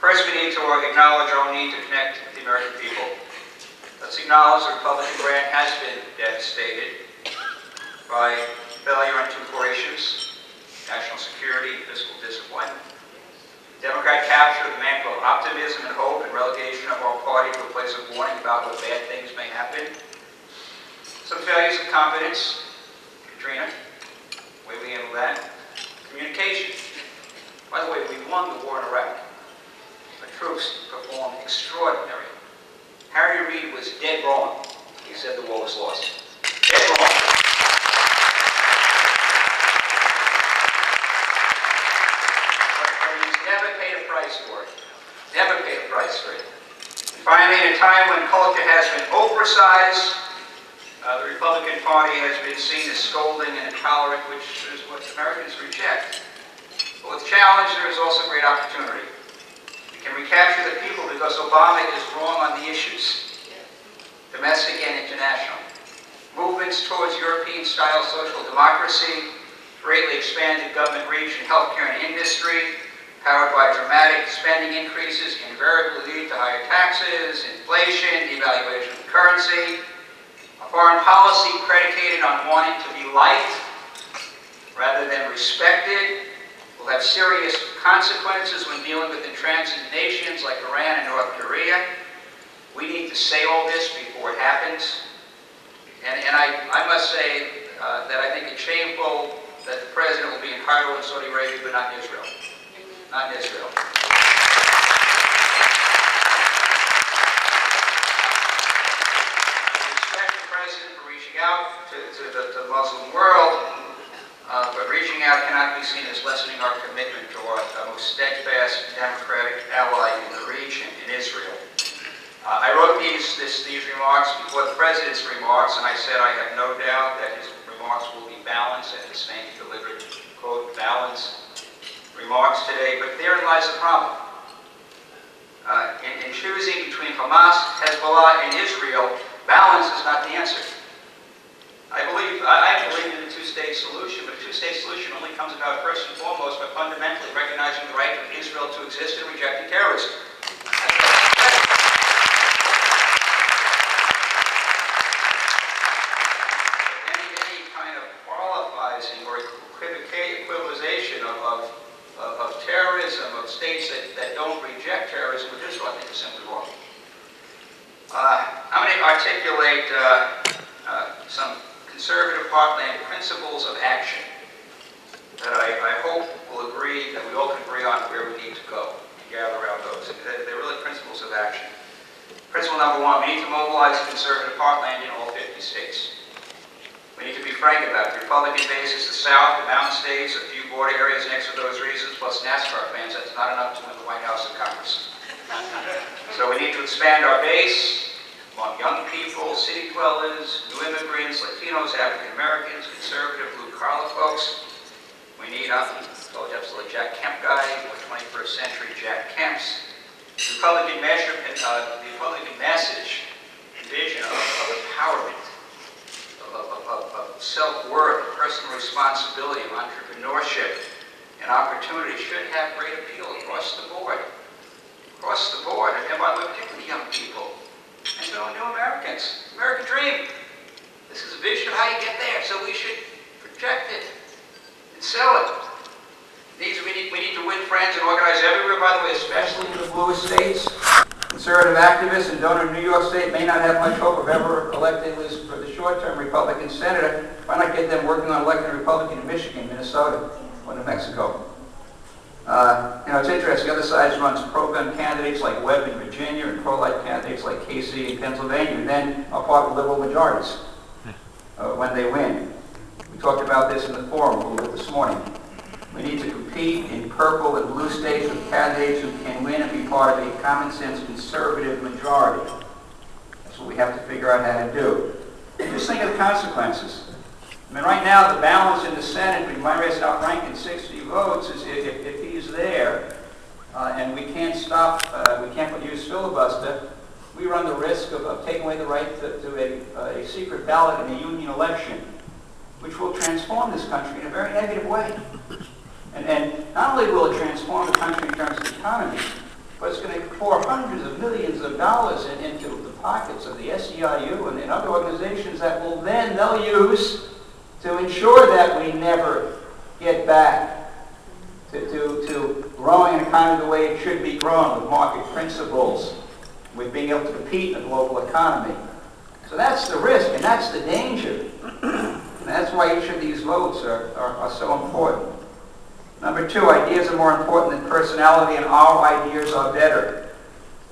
First, we need to acknowledge our own need to connect with the American people. Let's acknowledge the Republican grant has been devastated by failure on two core issues: national security and fiscal discipline. Democrat capture of the mantle of optimism and hope and relegation of our party to a place of warning about what bad things may happen. Some failures of confidence. Katrina, the way we handle that. Communication. By the way, we won the war in Iraq. Our troops performed extraordinary. Harry Reid was dead wrong. He said the war was lost. Dead wrong. But he's never paid a price for it. Never paid a price for it. And finally, in a time when culture has been oversized, the Republican Party has been seen as scolding and intolerant, which is what Americans reject. But with challenge, there is also great opportunity. We can recapture the people because Obama is wrong on the issues, domestic and international. Movements towards European-style social democracy, greatly expanded government reach in healthcare and industry, powered by dramatic spending increases, invariably lead to higher taxes, inflation, devaluation of the currency. A foreign policy predicated on wanting to be liked rather than respected will have serious consequences when dealing with intransigent nations like Iran and North Korea. We need to say all this before it happens. And I must say that I think it's shameful that the president will be in Cairo in Saudi Arabia, but not in Israel. Not in Israel. Out to the Muslim world, but reaching out cannot be seen as lessening our commitment to our most steadfast democratic ally in the region, in Israel. I wrote these remarks before the President's remarks, and I said I have no doubt that his remarks will be balanced, and his name delivered, quote, balanced remarks today, but therein lies the problem. In choosing between Hamas, Hezbollah, and Israel, balance is not the answer. I believe in a two-state solution, but a two-state solution only comes about first and foremost by fundamentally recognizing the right of Israel to exist and rejecting terrorism. Any kind of qualifying or equivalization of terrorism, of states that don't reject terrorism with Israel, I think is simply wrong. I'm going to articulate some conservative heartland principles of action that I hope will agree, that we all can agree on where we need to go and gather around those. They're really principles of action. Principle number one, we need to mobilize the conservative heartland in all 50 states. We need to be frank about it. The Republican base is the South, the mountain states, a few border areas next to those regions, plus NASCAR fans. That's not enough to win the White House and Congress. So we need to expand our base among young people, city dwellers, new immigrants, Latinos, African Americans, conservative, blue-collar folks. We need, I told you, absolutely Jack Kemp guy, 21st century Jack Kemps. The Republican message and vision of empowerment, of self-worth, personal responsibility, of entrepreneurship, and opportunity should have great appeal across the board. Across the board, and by the way, particularly young people. And new Americans. American dream. This is a vision of how you get there, so we should project it and sell it. We need to win friends and organize everywhere, by the way, especially in the bluest states. Conservative activists and donor New York State may not have much hope of ever electing, at least for the short-term, Republican senator. Why not get them working on electing a Republican in Michigan, Minnesota, or New Mexico? It's interesting. The other side runs pro-gun candidates like Webb in Virginia and pro-life candidates like Casey in Pennsylvania, and then are part of liberal majorities when they win. We talked about this in the forum a little bit this morning. We need to compete in purple and blue states with candidates who can win and be part of a common-sense conservative majority. That's what we have to figure out how to do. And just think of the consequences. I mean, right now, the balance in the Senate between Myron Rankin 60 votes is if he's there, and we can't stop, we can't use filibuster, we run the risk of taking away the right to a secret ballot in a union election, which will transform this country in a very negative way. And not only will it transform the country in terms of the economy, but it's pour hundreds of millions of dollars into the pockets of the SEIU and other organizations that they'll use to ensure that we never get back to growing an economy the way it should be grown, with market principles, with being able to compete in the global economy. So that's the risk, and that's the danger. And that's why each of these votes are so important. Number two, ideas are more important than personality, and our ideas are better.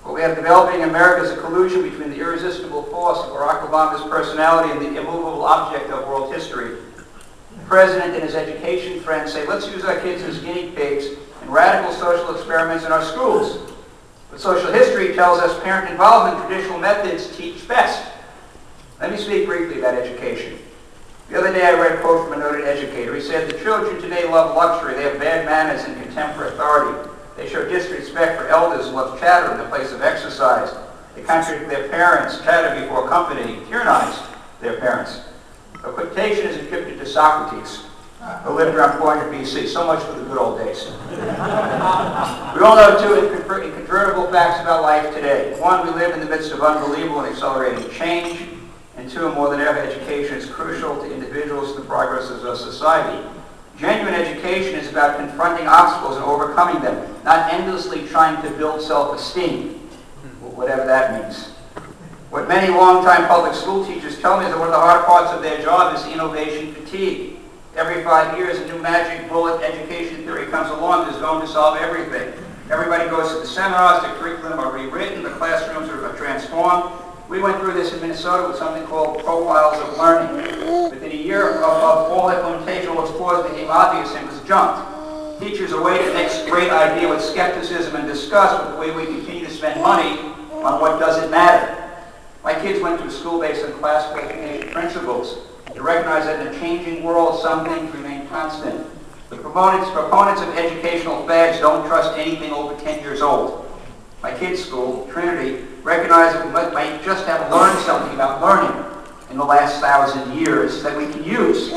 What we have developing in America is a collusion between the irresistible force of Barack Obama's personality and the immovable object of world history. The president and his education friends say, let's use our kids as guinea pigs in radical social experiments in our schools. But social history tells us parent involvement in traditional methods teach best. Let me speak briefly about education. The other day I read a quote from a noted educator. He said, the children today love luxury. They have bad manners and contempt for authority. They show disrespect for elders and love chatter in the place of exercise. They contradict their parents, chatter before company, tyrannize their parents. A quotation is attributed to Socrates, who lived around 400 BC. So much for the good old days. We all know two incontrovertible facts about life today. One, we live in the midst of unbelievable and accelerating change. And two, more than ever, education is crucial to individuals and the progress of our society. Genuine education is about confronting obstacles and overcoming them, not endlessly trying to build self-esteem, whatever that means. What many longtime public school teachers tell me is that one of the hard parts of their job is innovation fatigue. Every 5 years, a new magic bullet education theory comes along that's going to solve everything. Everybody goes to the seminars, the curriculum are rewritten, the classrooms are transformed. We went through this in Minnesota with something called profiles of learning. Within a year of all implementation, what's caused became obvious and was junked. Teachers await the next great idea with skepticism and disgust with the way we continue to spend money on what doesn't matter. My kids went to a school based on classical education principles. They recognize that in a changing world, some things remain constant. The proponents of educational fads don't trust anything over 10 years old. My kids' school, Trinity, recognized that we might just have learned something about learning in the last 1,000 years that we can use.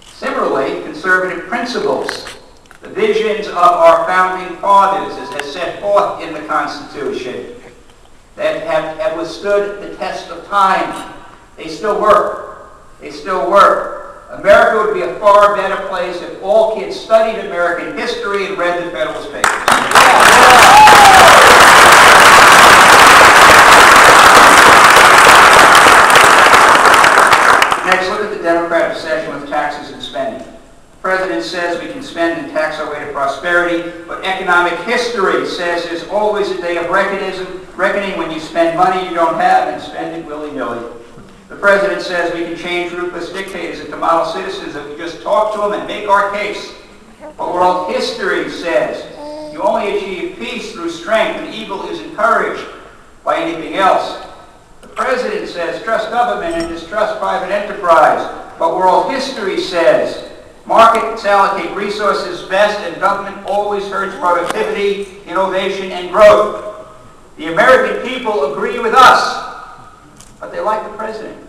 Similarly, conservative principles, the visions of our founding fathers as set forth in the Constitution, that have withstood the test of time, they still work. They still work. America would be a far better place if all kids studied American history and read the Federalist Papers. Next, look at the Democrat obsession with taxes and spending. The president says we can spend and tax our way to prosperity, but economic history says there's always a day of reckoning when you spend money you don't have and spend it willy-nilly. The president says we can change ruthless dictators into model citizens if we just talk to them and make our case. But world history says you only achieve peace through strength, and evil is encouraged by anything else. The president says trust government and distrust private enterprise. But world history says markets allocate resources best, and government always hurts productivity, innovation, and growth. The American people agree with us, but they like the president.